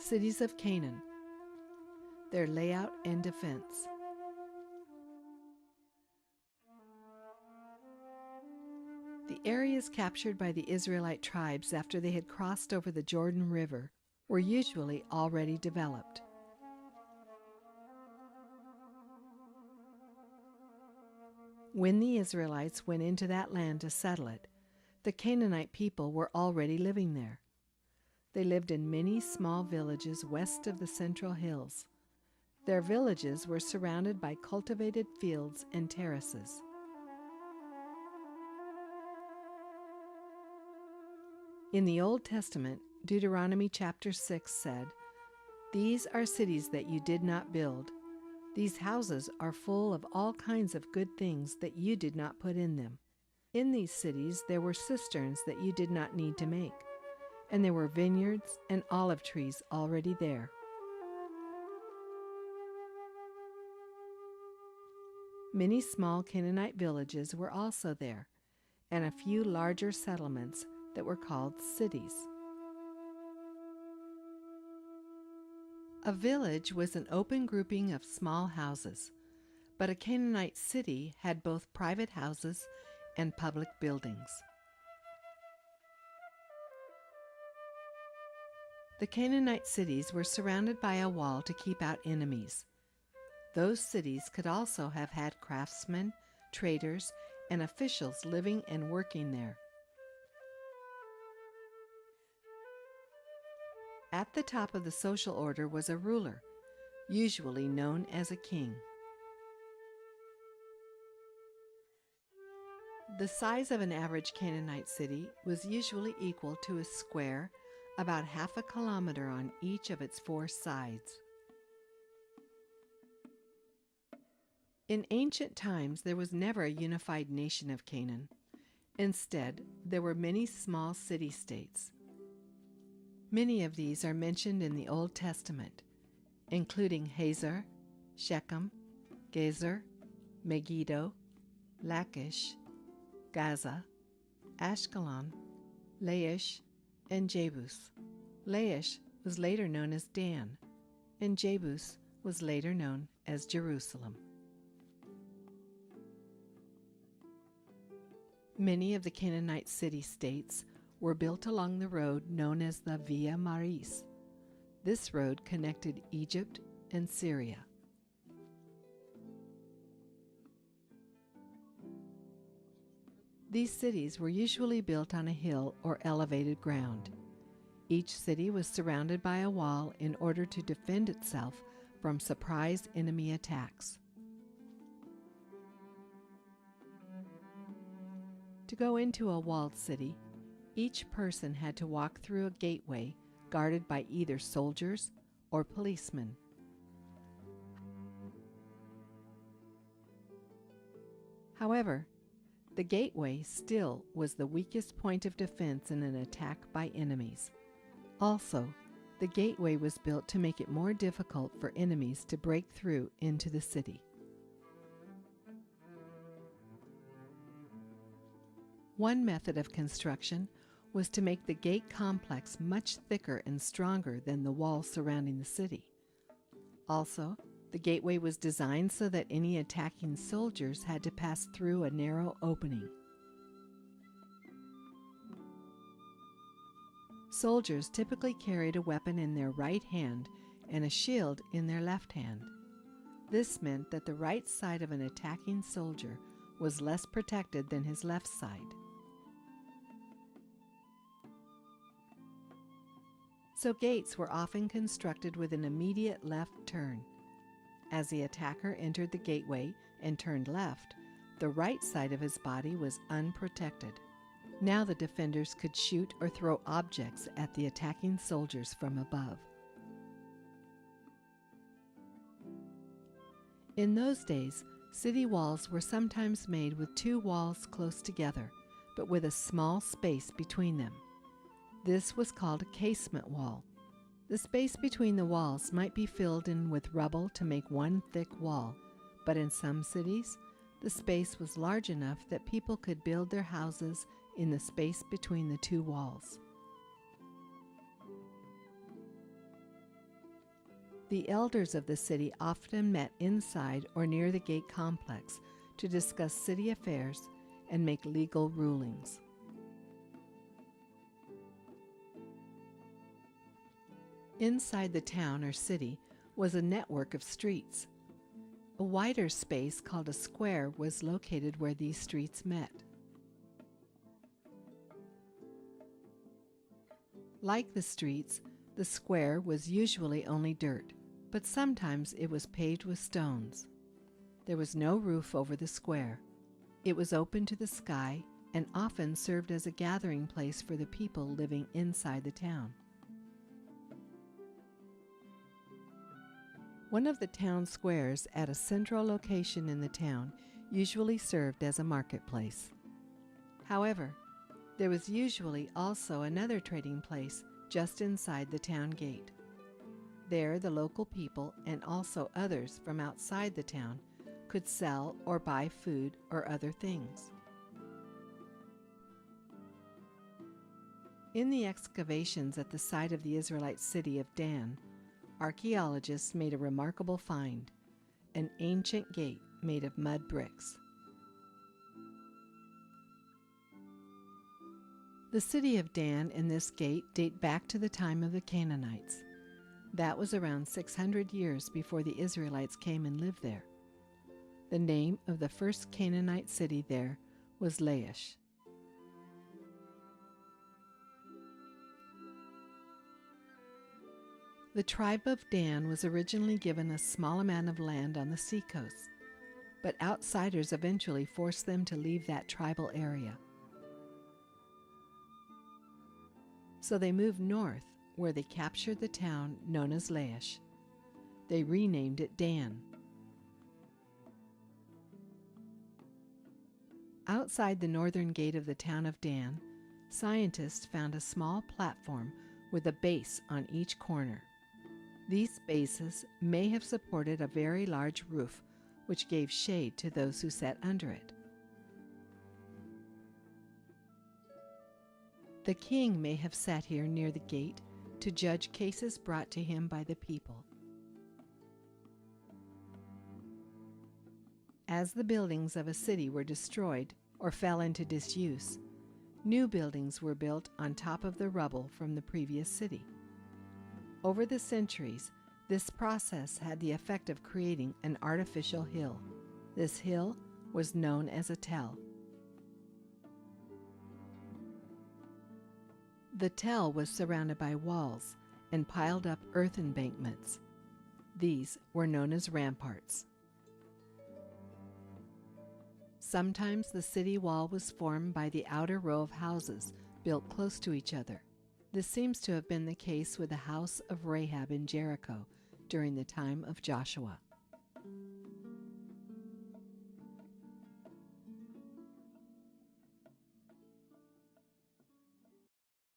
Cities of Canaan, their layout and defense. The areas captured by the Israelite tribes after they had crossed over the Jordan River were usually already developed. When the Israelites went into that land to settle it, the Canaanite people were already living there. They lived in many small villages west of the Central Hills. Their villages were surrounded by cultivated fields and terraces. In the Old Testament, Deuteronomy chapter 6 said, "These are cities that you did not build. These houses are full of all kinds of good things that you did not put in them. In these cities there were cisterns that you did not need to make, and there were vineyards and olive trees already there." Many small Canaanite villages were also there, and a few larger settlements that were called cities. A village was an open grouping of small houses, but a Canaanite city had both private houses and public buildings. The Canaanite cities were surrounded by a wall to keep out enemies. Those cities could also have had craftsmen, traders, and officials living and working there. At the top of the social order was a ruler, usually known as a king. The size of an average Canaanite city was usually equal to a square, about half a kilometer on each of its four sides. In ancient times, there was never a unified nation of Canaan. Instead, there were many small city-states. Many of these are mentioned in the Old Testament, including Hazor, Shechem, Gezer, Megiddo, Lachish, Gaza, Ashkelon, Laish, and Jebus. Laish was later known as Dan, and Jebus was later known as Jerusalem. Many of the Canaanite city-states were built along the road known as the Via Maris. This road connected Egypt and Syria. These cities were usually built on a hill or elevated ground. Each city was surrounded by a wall in order to defend itself from surprise enemy attacks. To go into a walled city, each person had to walk through a gateway guarded by either soldiers or policemen. However, the gateway still was the weakest point of defense in an attack by enemies. Also, the gateway was built to make it more difficult for enemies to break through into the city. One method of construction was to make the gate complex much thicker and stronger than the walls surrounding the city. Also, the gateway was designed so that any attacking soldiers had to pass through a narrow opening. Soldiers typically carried a weapon in their right hand and a shield in their left hand. This meant that the right side of an attacking soldier was less protected than his left side. So gates were often constructed with an immediate left turn. As the attacker entered the gateway and turned left, the right side of his body was unprotected. Now the defenders could shoot or throw objects at the attacking soldiers from above. In those days, city walls were sometimes made with two walls close together, but with a small space between them. This was called a casement wall. The space between the walls might be filled in with rubble to make one thick wall, but in some cities, the space was large enough that people could build their houses in the space between the two walls. The elders of the city often met inside or near the gate complex to discuss city affairs and make legal rulings. Inside the town or city was a network of streets. A wider space called a square was located where these streets met. Like the streets, the square was usually only dirt, but sometimes it was paved with stones. There was no roof over the square. It was open to the sky and often served as a gathering place for the people living inside the town. One of the town squares at a central location in the town usually served as a marketplace. However, there was usually also another trading place just inside the town gate. There, the local people and also others from outside the town could sell or buy food or other things. In the excavations at the site of the Israelite city of Dan, archaeologists made a remarkable find, an ancient gate made of mud bricks. The city of Dan and this gate date back to the time of the Canaanites. That was around 600 years before the Israelites came and lived there. The name of the first Canaanite city there was Laish. The tribe of Dan was originally given a small amount of land on the seacoast, but outsiders eventually forced them to leave that tribal area. So they moved north, where they captured the town known as Laish. They renamed it Dan. Outside the northern gate of the town of Dan, scientists found a small platform with a base on each corner. These bases may have supported a very large roof, which gave shade to those who sat under it. The king may have sat here near the gate to judge cases brought to him by the people. As the buildings of a city were destroyed or fell into disuse, new buildings were built on top of the rubble from the previous city. Over the centuries, this process had the effect of creating an artificial hill. This hill was known as a tell. The tell was surrounded by walls and piled up earth embankments. These were known as ramparts. Sometimes the city wall was formed by the outer row of houses built close to each other. This seems to have been the case with the house of Rahab in Jericho during the time of Joshua.